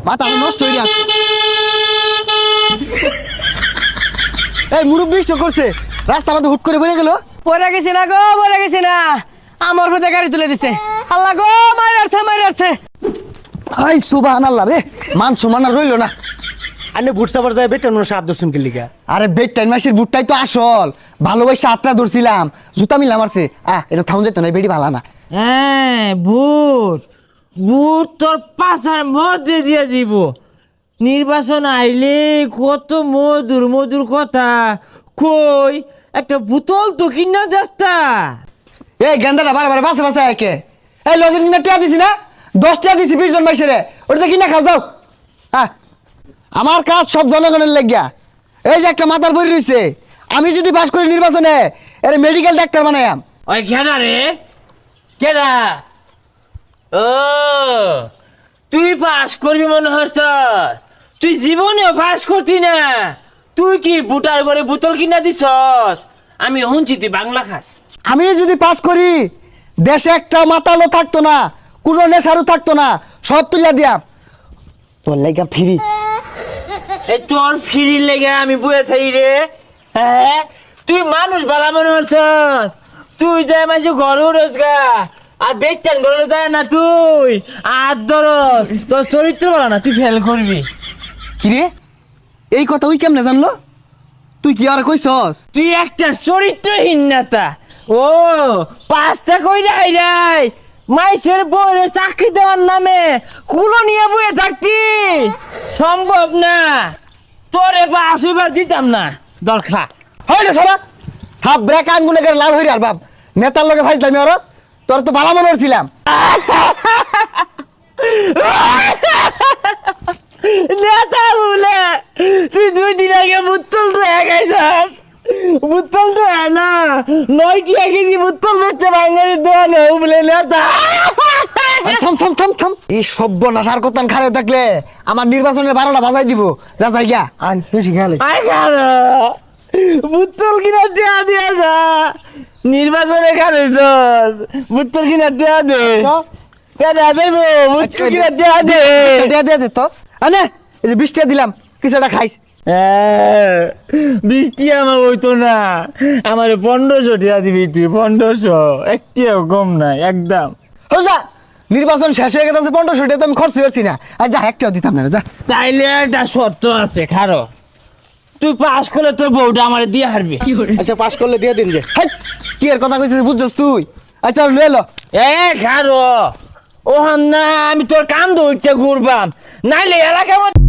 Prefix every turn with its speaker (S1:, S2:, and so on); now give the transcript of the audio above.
S1: মাথা নষ্ট হয়ে যাচ্ছে। এই মুরব্বি স্টক করছে, রাস্তা আমাদের হুট করে বেড়ে গেল।
S2: পড়ে গেছি না গো, পড়ে গেছি না, আমার উপরে গাড়ি তুলে দিছে। আল্লাহ গো, মাইরাচ্ছে।
S1: হাই সুবহানাল্লাহ রে, মান সম্মান আর রইল না।
S3: আনে বুট সাবার যায় বেটা নো সাত দর্শন কে লিগা।
S1: আরে বেড টাইম মাসের বুটটাই তো আসল, ভালোবাসা আটটা ধরছিলাম, জুতা মিলাম মারছে। এটা থাউন যেত না, বেডি ভালো না।
S4: হ্যাঁ বুট বুট তোর পাশার মধ্যে দিয়ে দিব। নির্বাচন আইলে কত মধুর মধুর কথা কই, একটা বোতল তো কিনা দেস্তা।
S1: এই গেন্দাটা বারবার বাসে বাসে একে। এই লজেন কিনা টিয়া দিছি না, 10 টিয়া দিছি 20 জন মাইসেরে, ওটা কিনা খাও যাও। আমার কাজ সব জনগণের লাগিয়া। এই যে একটা মাথার বই রয়েছে, আমি যদি পাস করি নির্বাচনে এর মেডিকেল ডাক্তার বানায়াম।
S4: ওই কেডা রে, কেডা? ও তুই পাস করবি মনে হচ্ছ, তুই জীবনেও পাস করতি না। তুই কি বুটার করে বোতল কিনা দিছস? আমি শুনছি তুই বাংলা খাস।
S1: আমি যদি পাস করি দেশে একটা মাতালো থাকতো না, কোনো নেশারও থাকতো না, সব তুলিয়া দিয়া তোর লাগা ফ্রি।
S4: এই তোর ফিরি লেগে আমি বয়ে থাকি রে? হ্যাঁ তুই মানুষ বালা মনে হচ্ছস? তুই যায় মাসে ঘরও রোজগার আর বেটান ঘরে যায় না, তুই আর ধরস তোর চরিত্র বলা না, তুই ফেল করবি।
S1: কিরে এই কথা ওই কেমনে জানলো? তুই কি আর কইছস?
S4: তুই একটা চরিত্রহীন নেতা। ও 5টা কইরা হাইরাই মাইসের বউরে চাকরি দেওয়ার নামে কুলো নিয়ে বয়ে থাকতি, সম্ভব না। তোরে বা আসিবার দিতাম না দরকার
S1: হয় না সরা হাফ ব্রেক আঙ্গুনে করে লাভ হইরে আর বাপ নেতার লগে ভাইছিলাম অরস, তোর তো ভালো মনে হচ্ছিলাম।
S4: নেতা বলে তুই 2 দিন আগে বুত্তল রে খাইছস। বুত্তল তো না 9 টাকা কেজি বুত্তল বেচছে বাঙালির দোকানে বলে নেতা।
S1: থাম থাম থাম থাম, এই সব্যনাশ আর কতান খারে থাকলে আমার নির্বাচনের 12টা বাজাই দিব। যা যাই গা আন বেশি খালে।
S4: আই কারো বুত্তল কিনা দেয়া দিয়া যা, নির্বাচনে খাইছস বুত্তল কিনা দেয়া দে। কেন যাইব বুত্তল কিনা দেয়া দে।
S1: দে দে তো আনে এই যে 20 টাকা দিলাম, কিছু একটা খাইস।
S4: 20 টাকা আমার হইতো না, আমার 1500 টাকা দিবি তুই। 1500 একটিও কম নাই একদম।
S1: ও যা, নির্বাচন শেষ হয়ে গেছে, 1500 টাকা তো আমি খরচ করছি না। আর যা একটাও দিতাম না যা।
S4: তাইলে একটা শর্ত আছে খারো, তুই পাস করলে তোর বউটা আমার দিয়ে হারবি।
S3: আচ্ছা পাস করলে দিয়ে দিন যে।
S1: হেই, কি এর কথা কইছিস বুঝছস তুই? আচ্ছা লয়ে লো।
S4: খারো ওহান না, আমি তোর কান ধরতে ঘুরবাম, নাইলে এলাকার মধ্যে